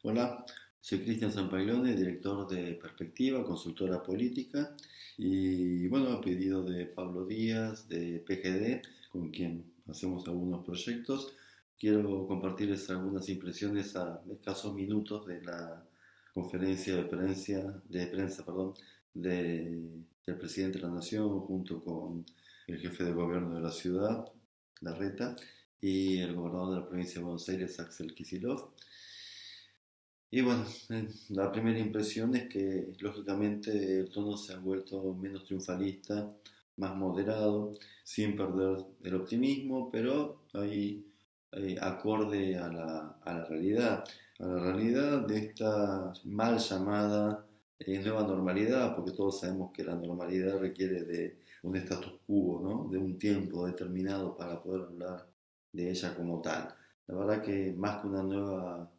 Hola, soy Cristian Zampaglione, director de Perspectiva, consultora política, y bueno, a pedido de Pablo Díaz de PGD, con quien hacemos algunos proyectos, quiero compartirles algunas impresiones a escasos minutos de la conferencia de prensa, del presidente de la Nación junto con el jefe de gobierno de la ciudad, Larreta, y el gobernador de la provincia de Buenos Aires, Axel Kicillof. Y bueno, la primera impresión es que lógicamente el tono se ha vuelto menos triunfalista, más moderado, sin perder el optimismo, pero ahí acorde a la realidad de esta mal llamada nueva normalidad, porque todos sabemos que la normalidad requiere de un status quo, ¿no? De un tiempo determinado para poder hablar de ella como tal. La verdad que más que una nueva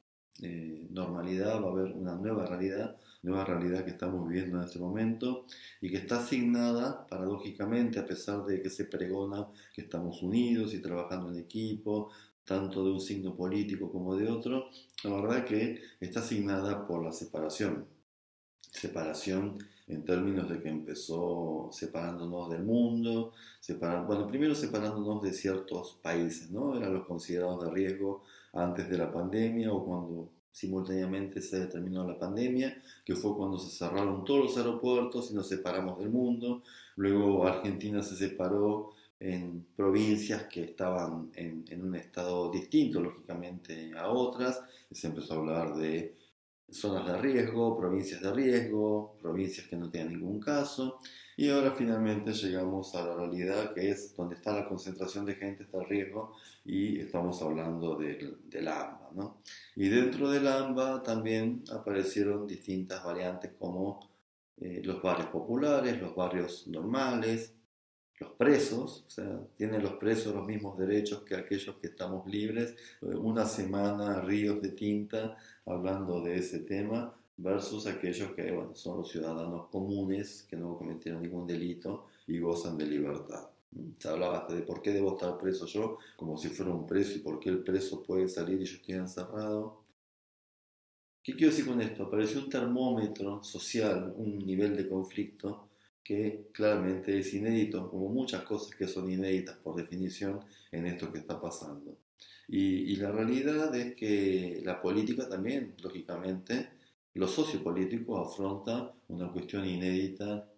normalidad, va a haber una nueva realidad que estamos viviendo en este momento y que está asignada, paradójicamente, a pesar de que se pregona que estamos unidos y trabajando en equipo, tanto de un signo político como de otro, la verdad que está asignada por la separación. Separación en términos de que empezó separándonos del mundo, bueno, primero separándonos de ciertos países, ¿no? Eran los considerados de riesgo antes de la pandemia o cuando simultáneamente se terminó la pandemia, que fue cuando se cerraron todos los aeropuertos y nos separamos del mundo. Luego Argentina se separó en provincias que estaban en un estado distinto, lógicamente, a otras. Se empezó a hablar de zonas de riesgo, provincias que no tienen ningún caso, y ahora finalmente llegamos a la realidad que es donde está la concentración de gente, está el riesgo, y estamos hablando del AMBA, ¿no? Y dentro del AMBA también aparecieron distintas variantes como los barrios populares, los barrios normales, los presos, o sea, tienen los presos los mismos derechos que aquellos que estamos libres. Una semana, ríos de tinta hablando de ese tema versus aquellos que, bueno, son los ciudadanos comunes que no cometieron ningún delito y gozan de libertad. Se hablaba hasta de por qué debo estar preso yo, como si fuera un preso, y por qué el preso puede salir y yo estoy encerrado. ¿Qué quiero decir con esto? Apareció un termómetro social, un nivel de conflicto que claramente es inédito, como muchas cosas que son inéditas por definición en esto que está pasando. Y la realidad es que la política también, lógicamente, lo sociopolítico afronta una cuestión inédita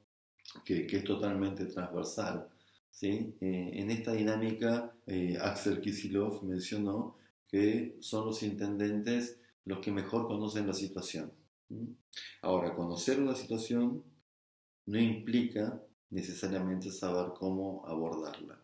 que es totalmente transversal. ¿Sí? En esta dinámica, Axel Kicillof mencionó que son los intendentes los que mejor conocen la situación. ¿Mm? Ahora, conocer una situación no implica necesariamente saber cómo abordarla.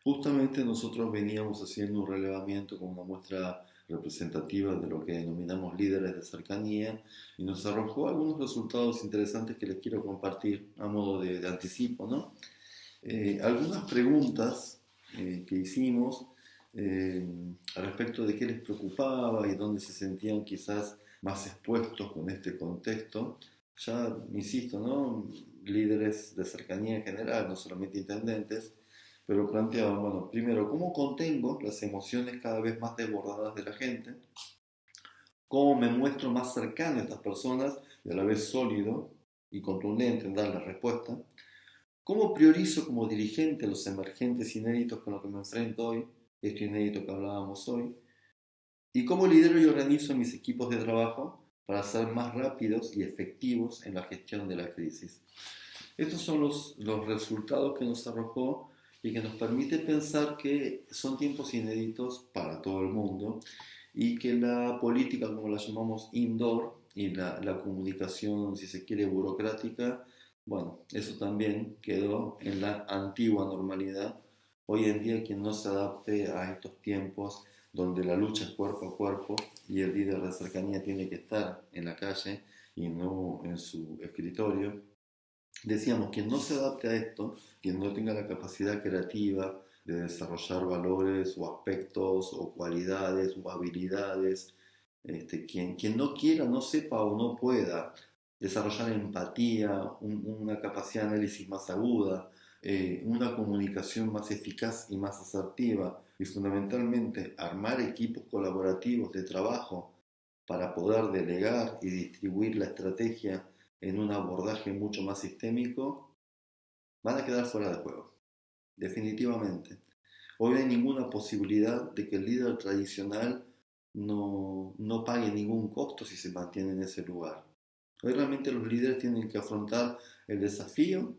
Justamente nosotros veníamos haciendo un relevamiento con una muestra representativa de lo que denominamos líderes de cercanía y nos arrojó algunos resultados interesantes que les quiero compartir a modo de anticipo, ¿no? Algunas preguntas que hicimos eh, al respecto de qué les preocupaba y dónde se sentían quizás más expuestos con este contexto. Ya, insisto, ¿no? Líderes de cercanía en general, no solamente intendentes, pero planteaban, bueno, primero, ¿cómo contengo las emociones cada vez más desbordadas de la gente? ¿Cómo me muestro más cercano a estas personas y a la vez sólido y contundente en dar la respuesta? ¿Cómo priorizo como dirigente los emergentes inéditos con los que me enfrento hoy? Esto inédito que hablábamos hoy. ¿Y cómo lidero y organizo mis equipos de trabajo para ser más rápidos y efectivos en la gestión de la crisis? Estos son los resultados que nos arrojó y que nos permite pensar que son tiempos inéditos para todo el mundo y que la política, como la llamamos indoor, y la comunicación, si se quiere, burocrática, bueno, eso también quedó en la antigua normalidad. Hoy en día quien no se adapte a estos tiempos donde la lucha es cuerpo a cuerpo y el líder de cercanía tiene que estar en la calle y no en su escritorio, decíamos, quien no se adapte a esto, quien no tenga la capacidad creativa de desarrollar valores o aspectos o cualidades o habilidades, quien no quiera, no sepa o no pueda desarrollar empatía, una capacidad de análisis más aguda, una comunicación más eficaz y más asertiva, y fundamentalmente armar equipos colaborativos de trabajo para poder delegar y distribuir la estrategia en un abordaje mucho más sistémico, van a quedar fuera de juego, definitivamente. Hoy no hay ninguna posibilidad de que el líder tradicional no pague ningún costo si se mantiene en ese lugar. Hoy realmente los líderes tienen que afrontar el desafío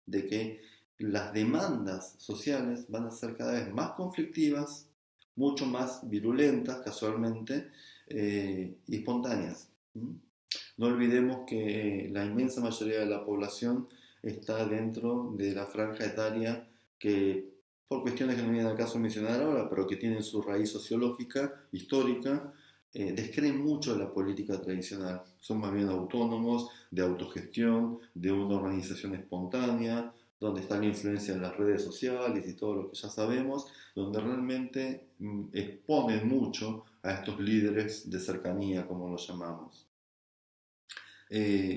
de que las demandas sociales van a ser cada vez más conflictivas, mucho más virulentas casualmente y espontáneas. No olvidemos que la inmensa mayoría de la población está dentro de la franja etaria que, por cuestiones que no viene al caso mencionar ahora, pero que tienen su raíz sociológica, histórica, descreen mucho de la política tradicional. Son más bien autónomos, de autogestión, de una organización espontánea, donde está la influencia de las redes sociales y todo lo que ya sabemos, donde realmente exponen mucho a estos líderes de cercanía, como los llamamos.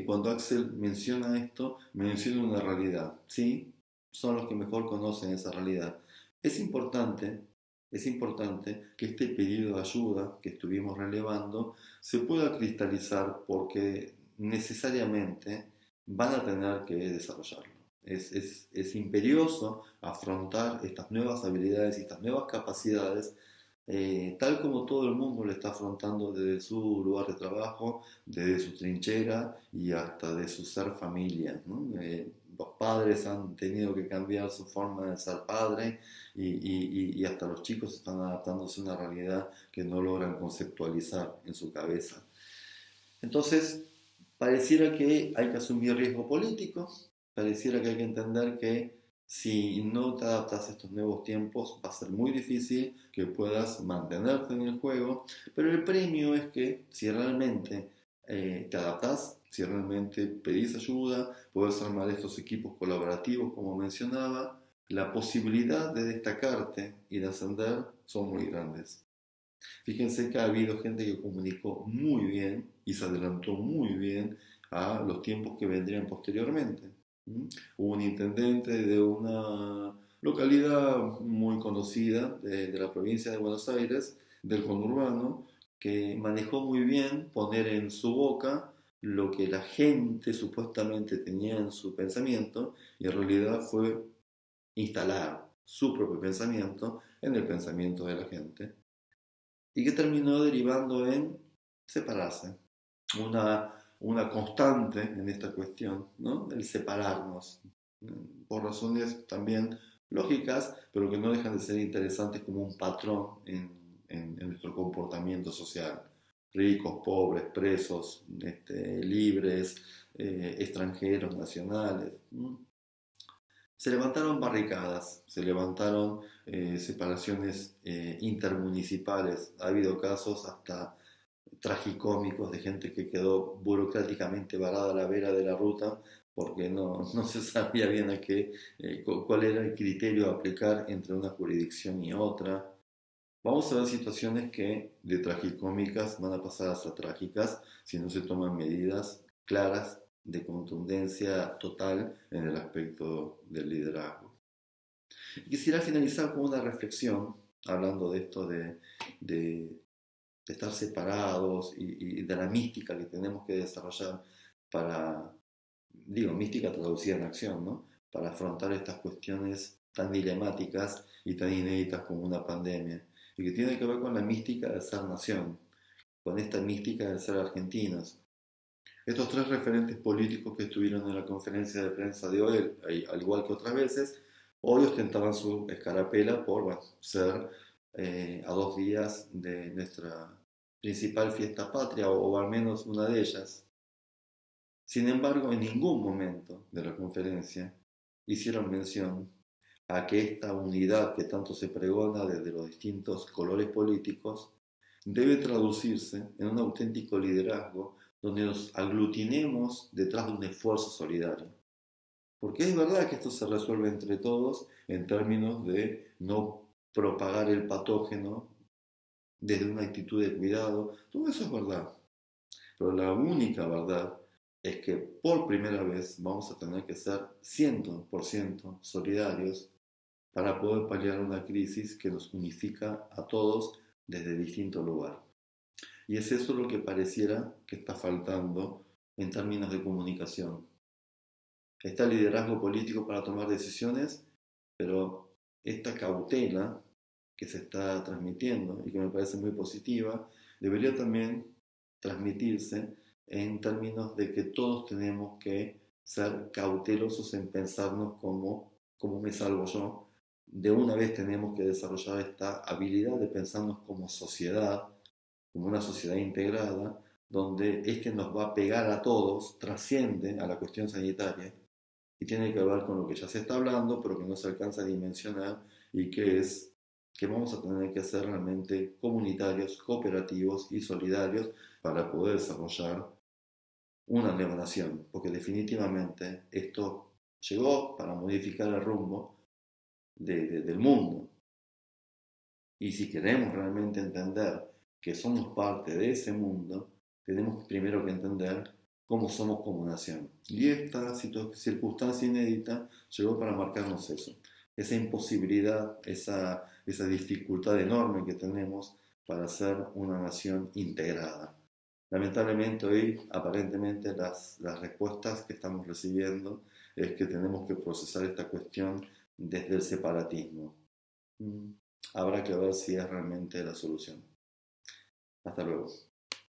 Cuando Axel menciona esto, menciona una realidad, ¿sí? Son los que mejor conocen esa realidad. Es importante, es importante que este pedido de ayuda que estuvimos relevando se pueda cristalizar porque necesariamente van a tener que desarrollarlo. Es imperioso afrontar estas nuevas habilidades y estas nuevas capacidades tal como todo el mundo lo está afrontando desde su lugar de trabajo, desde su trinchera y hasta de su ser familia, ¿no? Los padres han tenido que cambiar su forma de ser padre y hasta los chicos están adaptándose a una realidad que no logran conceptualizar en su cabeza. Entonces, pareciera que hay que asumir riesgo político, pareciera que hay que entender que si no te adaptas a estos nuevos tiempos va a ser muy difícil que puedas mantenerte en el juego, pero el premio es que si realmente te adaptas, si realmente pedís ayuda, puedes armar estos equipos colaborativos como mencionaba, la posibilidad de destacarte y de ascender son muy grandes. Fíjense que ha habido gente que comunicó muy bien y se adelantó muy bien a los tiempos que vendrían posteriormente. Hubo un intendente de una localidad muy conocida de la provincia de Buenos Aires, del conurbano, que manejó muy bien poner en su boca lo que la gente supuestamente tenía en su pensamiento y en realidad fue instalar su propio pensamiento en el pensamiento de la gente y que terminó derivando en separarse. Una constante en esta cuestión, ¿no? El separarnos, por razones también lógicas, pero que no dejan de ser interesantes como un patrón en nuestro comportamiento social. Ricos, pobres, presos, libres, extranjeros, nacionales. Se levantaron barricadas, se levantaron separaciones intermunicipales. Ha habido casos hasta tragicómicos de gente que quedó burocráticamente varada a la vera de la ruta porque no se sabía bien cuál era el criterio a aplicar entre una jurisdicción y otra. Vamos a ver situaciones que de tragicómicas van a pasar hasta trágicas si no se toman medidas claras de contundencia total en el aspecto del liderazgo. Quisiera finalizar con una reflexión, hablando de esto de estar separados y de la mística que tenemos que desarrollar para, digo, mística traducida en acción, ¿no? Para afrontar estas cuestiones tan dilemáticas y tan inéditas como una pandemia, y que tiene que ver con la mística de ser nación, con esta mística de ser argentinos. Estos tres referentes políticos que estuvieron en la conferencia de prensa de hoy, al igual que otras veces, hoy ostentaban su escarapela por bueno, ser a 2 días de nuestra principal fiesta patria, o al menos una de ellas. Sin embargo, en ningún momento de la conferencia hicieron mención a que esta unidad que tanto se pregona desde los distintos colores políticos debe traducirse en un auténtico liderazgo donde nos aglutinemos detrás de un esfuerzo solidario. Porque es verdad que esto se resuelve entre todos en términos de no propagar el patógeno desde una actitud de cuidado. Todo eso es verdad. Pero la única verdad es que por primera vez vamos a tener que ser 100% solidarios para poder paliar una crisis que nos unifica a todos desde distinto lugar. Y es eso lo que pareciera que está faltando en términos de comunicación. Está el liderazgo político para tomar decisiones, pero esta cautela que se está transmitiendo y que me parece muy positiva, debería también transmitirse en términos de que todos tenemos que ser cautelosos en pensarnos como me salvo yo. De una vez tenemos que desarrollar esta habilidad de pensarnos como sociedad, como una sociedad integrada, donde este nos va a pegar a todos, trasciende a la cuestión sanitaria y tiene que ver con lo que ya se está hablando, pero que no se alcanza a dimensionar y que es que vamos a tener que ser realmente comunitarios, cooperativos y solidarios para poder desarrollar una nueva nación, porque definitivamente esto llegó para modificar el rumbo del mundo. Y si queremos realmente entender que somos parte de ese mundo, tenemos primero que entender cómo somos como nación. Y esta circunstancia inédita llegó para marcarnos eso, esa imposibilidad, esa dificultad enorme que tenemos para ser una nación integrada. Lamentablemente hoy aparentemente las respuestas que estamos recibiendo es que tenemos que procesar esta cuestión desde el separatismo. Mm, Habrá que ver si es realmente la solución. Hasta luego.